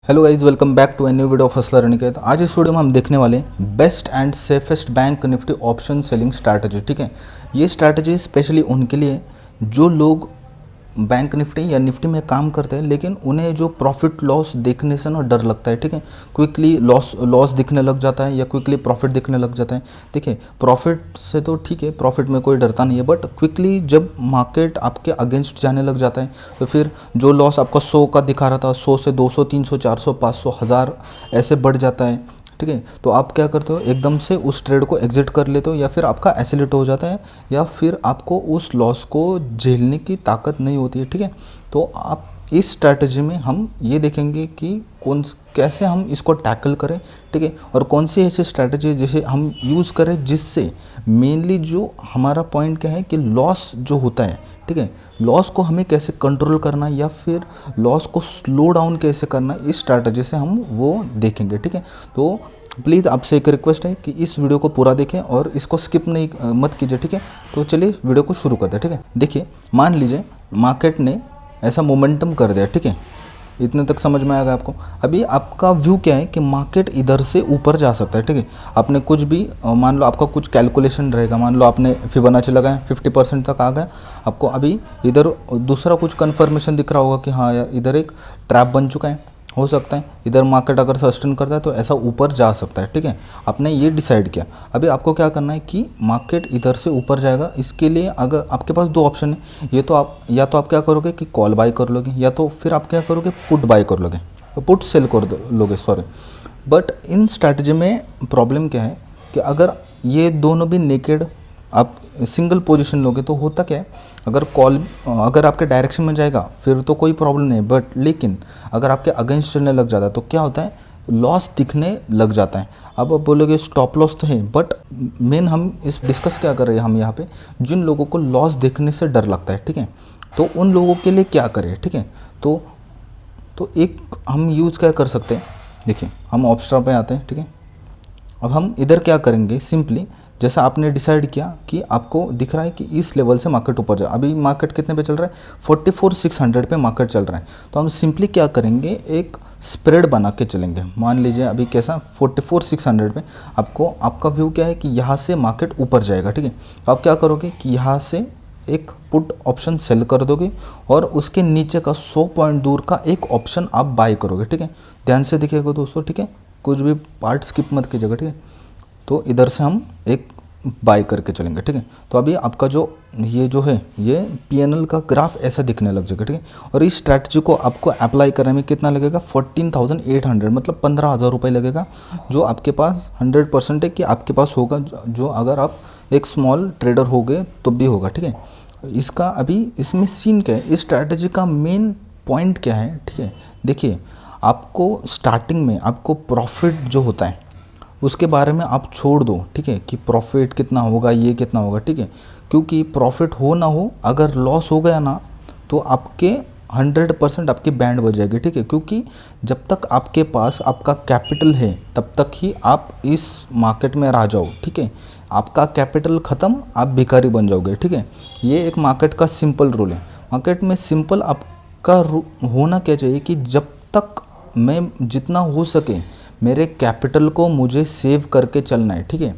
Hello guys, welcome back to a new video of Hustler Aniket. आज इस video में हम देखने वाले best and safest Bank Nifty option selling strategy. ठीक है, ये स्ट्रैटेजी स्पेशली उनके लिए जो लोग बैंक निफ्टी या निफ्टी में काम करते हैं लेकिन उन्हें जो प्रॉफिट लॉस देखने से ना डर लगता है। ठीक है, क्विकली लॉस दिखने लग जाता है या क्विकली प्रॉफिट दिखने लग जाता है। देखिए, प्रॉफिट से तो ठीक है, प्रॉफिट में कोई डरता नहीं है, बट क्विकली जब मार्केट आपके अगेंस्ट जाने लग जाता है तो फिर जो लॉस आपका 100 का दिखा रहा था 100 से 200 300 400 500 1000 ऐसे बढ़ जाता है। ठीक है, तो आप क्या करते हो, एकदम से उस ट्रेड को एग्जिट कर लेते हो या फिर आपका एसिलेट हो जाता है या फिर आपको उस लॉस को झेलने की ताकत नहीं होती है। ठीक है, तो आप इस स्ट्रैटेजी में हम ये देखेंगे कि कैसे हम इसको टैकल करें। ठीक है, और कौन सी ऐसी स्ट्रैटेजी जैसे हम यूज़ करें जिससे मेनली जो हमारा पॉइंट क्या है कि लॉस जो होता है, ठीक है, लॉस को हमें कैसे कंट्रोल करना या फिर लॉस को स्लो डाउन कैसे करना, इस स्ट्रैटेजी से हम वो देखेंगे। ठीक है, तो प्लीज़ आपसे एक रिक्वेस्ट है कि इस वीडियो को पूरा देखें और इसको स्किप नहीं मत कीजिए। ठीक है, तो चलिए वीडियो को शुरू करते हैं। ठीक है, देखिए, मान लीजिए मार्केट ने ऐसा मोमेंटम कर दिया। ठीक है, इतने तक समझ में आएगा आपको। अभी आपका व्यू क्या है कि मार्केट इधर से ऊपर जा सकता है। ठीक है, आपने कुछ भी मान लो आपका कुछ कैलकुलेशन रहेगा, मान लो आपने फिबोनाची लगाया 50% तक आ गया, आपको अभी इधर दूसरा कुछ कन्फर्मेशन दिख रहा होगा कि हाँ यार इधर एक ट्रैप बन चुका है, हो सकता है इधर मार्केट अगर सस्टेन करता है तो ऐसा ऊपर जा सकता है। ठीक है, आपने ये डिसाइड किया। अभी आपको क्या करना है कि मार्केट इधर से ऊपर जाएगा, इसके लिए अगर आपके पास दो ऑप्शन है, ये तो आप या तो आप क्या करोगे कि कॉल बाय कर लोगे या तो फिर आप क्या करोगे पुट बाय कर लोगे, पुट सेल कर लोगे, सॉरी। बट इन स्ट्रैटेजी में प्रॉब्लम क्या है कि अगर ये दोनों भी नेकेड आप सिंगल पोजीशन लोगे तो होता क्या है, अगर आपके डायरेक्शन में जाएगा फिर तो कोई प्रॉब्लम नहीं, बट लेकिन अगर आपके अगेंस्ट चलने लग जाता है तो क्या होता है, लॉस दिखने लग जाता है। अब आप बोलोगे स्टॉप लॉस तो है, बट मेन हम इस डिस्कस क्या कर रहे हैं हम यहाँ पे, जिन लोगों को लॉस देखने से डर लगता है। ठीक है, तो उन लोगों के लिए क्या करें। ठीक है, तो एक हम यूज़ क्या कर सकते हैं, देखिए हम ऑप्शन पे आते हैं। ठीक है, अब हम इधर क्या करेंगे, सिंपली जैसा आपने डिसाइड किया कि आपको दिख रहा है कि इस लेवल से मार्केट ऊपर जाए, अभी मार्केट कितने पे चल रहा है 44,600 पे मार्केट चल रहा है, तो हम सिंपली क्या करेंगे, एक स्प्रेड बना के चलेंगे। मान लीजिए अभी कैसा 44,600 पे आपका व्यू क्या है कि यहाँ से मार्केट ऊपर जाएगा। ठीक है, तो आप क्या करोगे कि यहाँ से एक पुट ऑप्शन सेल कर दोगे और उसके नीचे का 100 पॉइंट दूर का एक ऑप्शन आप बाय करोगे। ठीक है, ध्यान से देखिएगा दोस्तों। ठीक है, कुछ भी पार्ट स्किप मत कीजिएगा। ठीक है, तो इधर से हम एक बाय करके चलेंगे। ठीक है, तो अभी आपका जो है ये पीएनएल का ग्राफ ऐसा दिखने लग जाएगा। ठीक है, और इस स्ट्रैटेजी को आपको अप्लाई करने में कितना लगेगा, 14,800 मतलब 15,000 रुपये लगेगा, जो आपके पास 100% है कि आपके पास होगा, जो अगर आप एक स्मॉल ट्रेडर हो गए तो भी होगा। ठीक है, इसका अभी इसमें सीन क्या है, इस स्ट्रैटेजी का मेन पॉइंट क्या है। ठीक है, देखिए, आपको स्टार्टिंग में आपको प्रॉफिट जो होता है उसके बारे में आप छोड़ दो। ठीक है, कि प्रॉफिट कितना होगा, ये कितना होगा। ठीक है, क्योंकि प्रॉफिट हो ना हो, अगर लॉस हो गया ना तो आपके 100% आपकी बैंड बज जाएगी। ठीक है, क्योंकि जब तक आपके पास आपका कैपिटल है तब तक ही आप इस मार्केट में रह जाओ। ठीक है, आपका कैपिटल ख़त्म, आप भिखारी बन जाओगे। ठीक है, ये एक मार्केट का सिंपल रूल है। मार्केट में सिंपल आपका होना क्या चाहिए कि जब तक मैं जितना हो सके मेरे कैपिटल को मुझे सेव करके चलना है। ठीक है,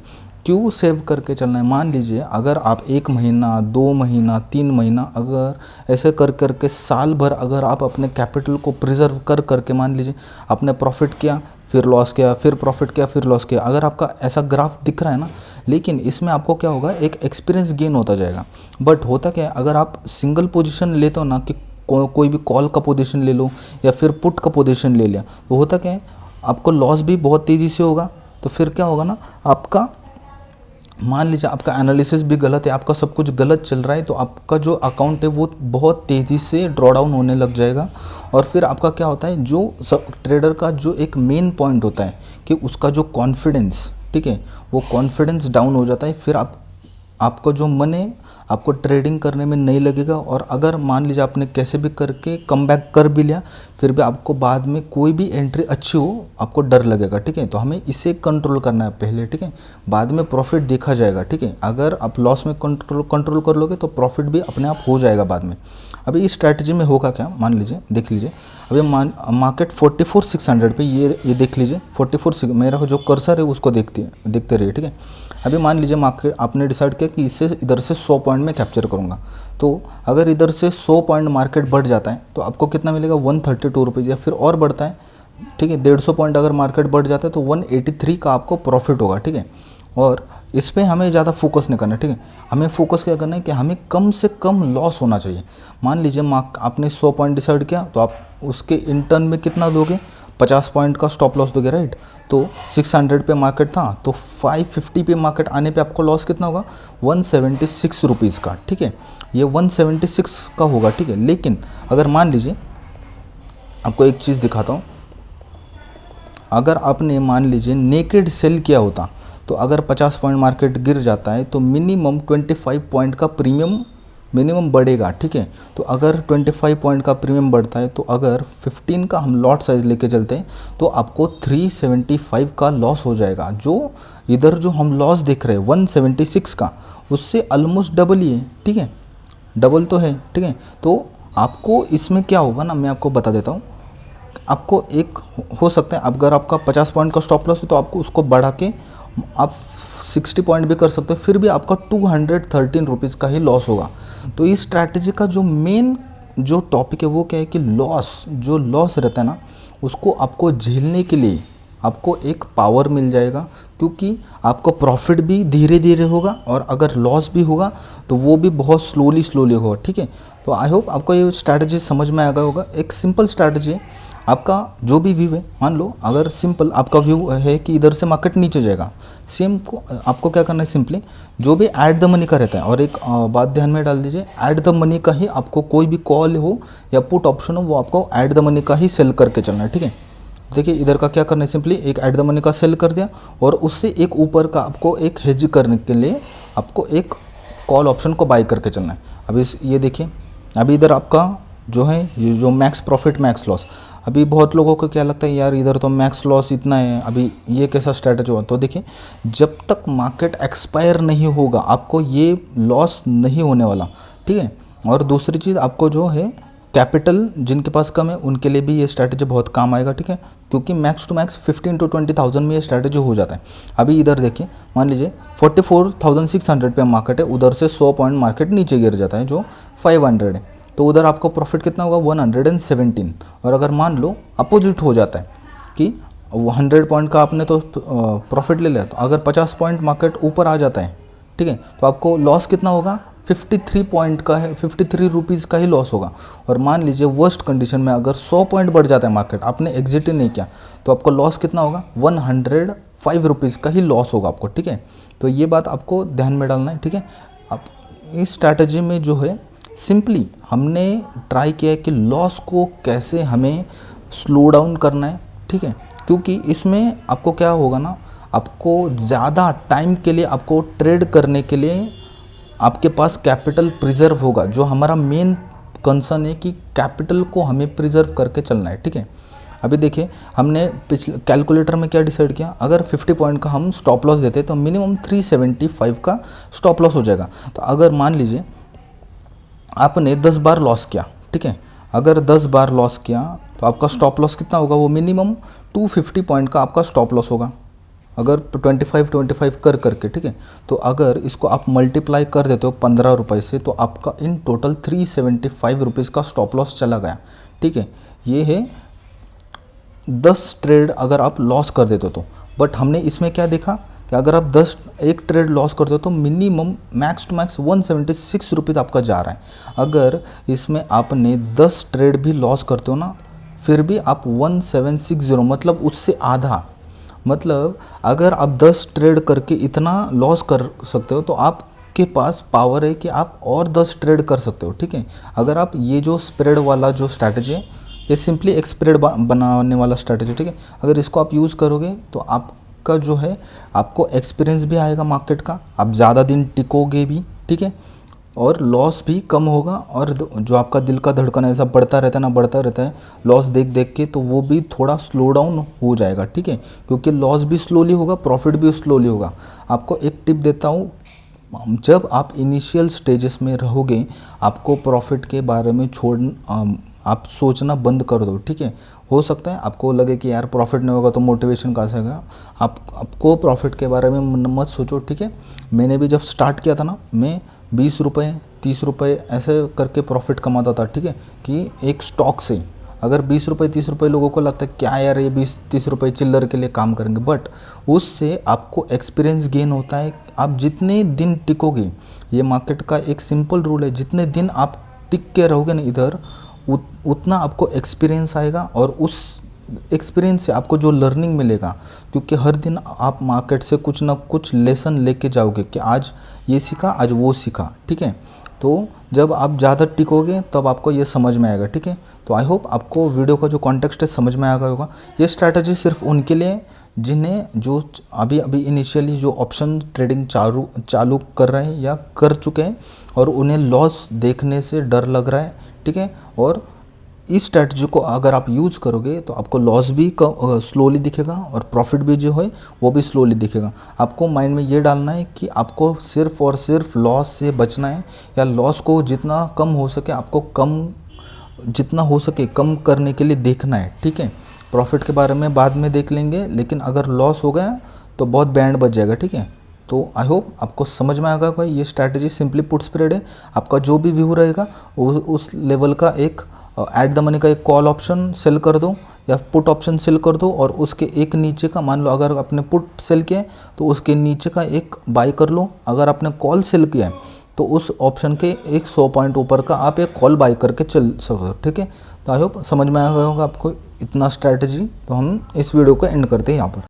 क्यों सेव करके चलना है, मान लीजिए अगर आप 1 महीना 2 महीना 3 महीना अगर ऐसे कर करके साल भर अगर आप अपने कैपिटल को प्रिजर्व कर करके, मान लीजिए आपने प्रॉफिट किया फिर लॉस किया फिर प्रॉफिट किया फिर लॉस किया, अगर आपका ऐसा ग्राफ दिख रहा है ना, लेकिन इसमें आपको क्या होगा, एक एक्सपीरियंस गेन होता जाएगा। बट होता क्या है, अगर आप सिंगल पोजिशन लेते हो ना, कि कोई भी कॉल का पोजीशन ले लो या फिर पुट का पोजीशन ले लिया, तो होता क्या है, आपको लॉस भी बहुत तेज़ी से होगा। तो फिर क्या होगा ना, आपका मान लीजिए आपका एनालिसिस भी गलत है, आपका सब कुछ गलत चल रहा है, तो आपका जो अकाउंट है वो बहुत तेज़ी से ड्रॉ डाउन होने लग जाएगा। और फिर आपका क्या होता है, जो सब ट्रेडर का जो एक मेन पॉइंट होता है कि उसका जो कॉन्फिडेंस, ठीक है, वो कॉन्फिडेंस डाउन हो जाता है। फिर आपका जो मन है आपको ट्रेडिंग करने में नहीं लगेगा, और अगर मान लीजिए आपने कैसे भी करके कम बैक कर भी लिया फिर भी आपको बाद में कोई भी एंट्री अच्छी हो आपको डर लगेगा। ठीक है, तो हमें इसे कंट्रोल करना है पहले। ठीक है, बाद में प्रॉफिट देखा जाएगा। ठीक है, अगर आप लॉस में कंट्रोल कर लोगे तो प्रॉफिट भी अपने आप हो जाएगा बाद में। अभी इस स्ट्रैटेजी में होगा क्या, मान लीजिए, देख लीजिए, अभी मार्केट 44,600 पे, ये देख लीजिए 44, मेरा जो कर्सर है उसको देखते रहिए, ठीक है। अभी मान लीजिए मार्केट आपने डिसाइड किया कि इससे इधर से 100 पॉइंट में कैप्चर करूँगा, तो अगर इधर से 100 पॉइंट मार्केट बढ़ जाता है तो आपको कितना मिलेगा, 132 रुपीज़, या फिर और बढ़ता है, ठीक है, 150 पॉइंट अगर मार्केट बढ़ जाता है तो 183 का आपको प्रॉफिट होगा, ठीक है। और इस पर हमें ज़्यादा फोकस नहीं करना है, ठीक है। हमें फोकस क्या करना है कि हमें कम से कम लॉस होना चाहिए। मान लीजिए आपने 100 पॉइंट डिसाइड किया, तो आप उसके इंटर्न में कितना दोगे, 50 पॉइंट का स्टॉप लॉस दोगे, राइट। तो 600 पे मार्केट था, तो 550 पे मार्केट आने पे आपको लॉस कितना होगा, 176 रुपीज़ का, ठीक है। ये 176 का होगा, ठीक है। लेकिन अगर मान लीजिए, आपको एक चीज़ दिखाता हूँ, अगर आपने मान लीजिए नेकेड सेल किया होता, तो अगर 50 पॉइंट मार्केट गिर जाता है तो मिनिमम 25 पॉइंट का प्रीमियम मिनिमम बढ़ेगा, ठीक है। तो अगर 25 पॉइंट का प्रीमियम बढ़ता है, तो अगर 15 का हम लॉट साइज लेके चलते हैं तो आपको 375 का लॉस हो जाएगा। जो इधर जो हम लॉस देख रहे हैं 176 का, उससे ऑलमोस्ट डबल ही है, ठीक है, डबल तो है, ठीक है। तो आपको इसमें क्या होगा ना, मैं आपको बता देता हूँ। आपको एक हो सकता है, अगर आपका 50 पॉइंट का स्टॉप लॉस है तो आपको उसको बढ़ा के आप 60 पॉइंट भी कर सकते हो, फिर भी आपका 213 रुपीज़ का ही लॉस होगा। तो इस स्ट्रैटेजी का जो मेन जो टॉपिक है वो क्या है कि जो लॉस रहता है ना, उसको आपको झेलने के लिए आपको एक पावर मिल जाएगा, क्योंकि आपको प्रॉफिट भी धीरे धीरे होगा और अगर लॉस भी होगा तो वो भी बहुत स्लोली होगा, ठीक है। तो आई होप आपको ये स्ट्रैटेजी समझ में आ गया होगा। एक सिंपल स्ट्रैटेजी है। आपका जो भी व्यू है, मान लो अगर सिंपल आपका व्यू है कि इधर से मार्केट नीचे जाएगा, सेम को आपको क्या करना है, सिंपली जो भी ऐड द मनी का रहता है, और एक बात ध्यान में डाल दीजिए, ऐड द मनी का ही आपको कोई भी कॉल हो या पुट ऑप्शन हो, वो आपको ऐड द मनी का ही सेल करके चलना है, ठीक है। देखिए इधर का क्या करना है, सिंपली एक ऐड द मनी का सेल कर दिया, और उससे एक ऊपर का आपको एक हेज करने के लिए आपको एक कॉल ऑप्शन को बाय करके चलना है। अभी ये देखिए, अभी इधर आपका जो है, ये जो मैक्स प्रॉफिट मैक्स लॉस, अभी बहुत लोगों को क्या लगता है, यार इधर तो मैक्स लॉस इतना है, अभी ये कैसा स्ट्रैटेजी हुआ। तो देखिए, जब तक मार्केट एक्सपायर नहीं होगा आपको ये लॉस नहीं होने वाला, ठीक है। और दूसरी चीज़, आपको जो है कैपिटल जिनके पास कम है उनके लिए भी ये स्ट्रैटेजी बहुत काम आएगा, ठीक है, क्योंकि मैक्स टू मैक्स 15 to 20,000 में ये स्ट्रैटेजी हो जाता है। अभी इधर देखिए, मान लीजिए 44,600 पे मार्केट है, उधर से 100 पॉइंट मार्केट नीचे गिर जाता है जो 500 है, तो उधर आपको प्रॉफिट कितना होगा, 117। और अगर मान लो अपोजिट हो जाता है कि 100 पॉइंट का आपने तो प्रॉफिट ले लिया, तो अगर 50 पॉइंट मार्केट ऊपर आ जाता है, ठीक है, तो आपको लॉस कितना होगा, 53 पॉइंट का है, 53 रुपीज़ का ही लॉस होगा। और मान लीजिए वर्स्ट कंडीशन में अगर 100 पॉइंट बढ़ जाता है मार्केट, आपने एग्जिट ही नहीं किया, तो आपको लॉस कितना होगा, 105 रुपीज़ का ही लॉस होगा आपको, ठीक है। तो ये बात आपको ध्यान में डालना है, ठीक है। आप इस स्ट्रैटेजी में जो है सिंपली हमने ट्राई किया है कि लॉस को कैसे हमें स्लो डाउन करना है, ठीक है, क्योंकि इसमें आपको क्या होगा ना, आपको ज़्यादा टाइम के लिए आपको ट्रेड करने के लिए आपके पास कैपिटल प्रिजर्व होगा। जो हमारा मेन कंसर्न है कि कैपिटल को हमें प्रिजर्व करके चलना है, ठीक है। अभी देखिए, हमने पिछले कैलकुलेटर में क्या डिसाइड किया, अगर 50 पॉइंट का हम स्टॉप लॉस देते तो मिनिमम 375 का स्टॉप लॉस हो जाएगा। तो अगर मान लीजिए आपने 10 बार लॉस किया, ठीक है, अगर 10 बार लॉस किया तो आपका स्टॉप लॉस कितना होगा, वो मिनिमम 250 पॉइंट का आपका स्टॉप लॉस होगा, अगर 25 कर करके, ठीक है। तो अगर इसको आप मल्टीप्लाई कर देते हो 15 रुपये से, तो आपका इन टोटल 375 रुपीज़ का स्टॉप लॉस चला गया, ठीक है। ये है 10 ट्रेड अगर आप लॉस कर देते हो तो। बट हमने इसमें क्या देखा कि अगर आप एक ट्रेड लॉस करते हो तो minimum max to max 176 rupees आपका जा रहा है। अगर इसमें आपने 10 ट्रेड भी लॉस करते हो ना, फिर भी आप 1760, मतलब उससे आधा, मतलब अगर आप 10 ट्रेड करके इतना लॉस कर सकते हो तो आपके पास पावर है कि आप और 10 ट्रेड कर सकते हो, ठीक है। अगर आप ये जो स्प्रेड वाला जो स्ट्रैटेजी है, ये सिंपली एक स्प्रेड बनाने वाला स्ट्रैटेजी, ठीक है, अगर इसको आप यूज़ करोगे तो आपका जो है आपको एक्सपीरियंस भी आएगा मार्केट का, आप ज़्यादा दिन टिकोगे भी, ठीक है, और लॉस भी कम होगा। और जो आपका दिल का धड़कन ऐसा बढ़ता रहता है ना, बढ़ता रहता है लॉस देख देख के, तो वो भी थोड़ा स्लो डाउन हो जाएगा, ठीक है, क्योंकि लॉस भी स्लोली होगा, प्रॉफिट भी स्लोली होगा। आपको एक टिप देता हूँ, जब आप इनिशियल स्टेजेस में रहोगे, आपको प्रॉफिट के बारे में आप सोचना बंद कर दो, ठीक है। हो सकता है आपको लगे कि यार प्रॉफिट नहीं होगा तो मोटिवेशन कहाँ से आएगा। आपको प्रॉफिट के बारे में मत सोचो, ठीक है। मैंने भी जब स्टार्ट किया था ना, मैं 20 रुपये 30 रुपये ऐसे करके प्रॉफिट कमाता था, ठीक है, कि एक स्टॉक से। अगर 20 रुपये 30 रुपये लोगों को लगता है क्या यार ये 20-30 रुपये चिल्लर के लिए काम करेंगे, बट उससे आपको एक्सपीरियंस गेन होता है। आप जितने दिन टिकोगे, ये मार्केट का एक सिंपल रूल है, जितने दिन आप टिक के रहोगे ना इधर, उतना आपको एक्सपीरियंस आएगा, और उस एक्सपीरियंस से आपको जो लर्निंग मिलेगा, क्योंकि हर दिन आप मार्केट से कुछ ना कुछ लेसन लेके जाओगे कि आज ये सीखा, आज वो सीखा, ठीक है। तो जब आप ज़्यादा टिकोगे तब आपको ये समझ में आएगा, ठीक है। तो आई होप आपको वीडियो का जो कॉन्टेक्स्ट है समझ में आ गया होगा। ये स्ट्रैटेजी सिर्फ उनके लिए जिन्हें जो अभी अभी इनिशियली जो ऑप्शन ट्रेडिंग चालू कर रहे हैं या कर चुके हैं, और उन्हें लॉस देखने से डर लग रहा है, ठीक है। और इस स्ट्रैटेजी को अगर आप यूज़ करोगे तो आपको लॉस भी स्लोली दिखेगा, और प्रॉफिट भी जो है वो भी स्लोली दिखेगा। आपको माइंड में ये डालना है कि आपको सिर्फ और सिर्फ लॉस से बचना है, या लॉस को जितना कम हो सके आपको जितना हो सके कम करने के लिए देखना है, ठीक है। प्रॉफिट के बारे में बाद में देख लेंगे, लेकिन अगर लॉस हो गया तो बहुत बैंड बच जाएगा, ठीक है। तो आई होप आपको समझ में आ गया भाई, ये स्ट्रैटेजी सिंपली पुट स्प्रेड है। आपका जो भी व्यू रहेगा उस लेवल का एक ऐट द मनी का एक कॉल ऑप्शन सेल कर दो, या पुट ऑप्शन सेल कर दो, और उसके एक नीचे का, मान लो अगर आपने पुट सेल किया है तो उसके नीचे का एक बाय कर लो। अगर आपने कॉल सेल किया है तो उस ऑप्शन के एक 100 पॉइंट ऊपर का आप एक कॉल बाय करके चल सकते हो, ठीक है। तो आई होप समझ में आ गया होगा आपको इतना स्ट्रैटेजी। तो हम इस वीडियो को एंड करते हैं यहाँ पर।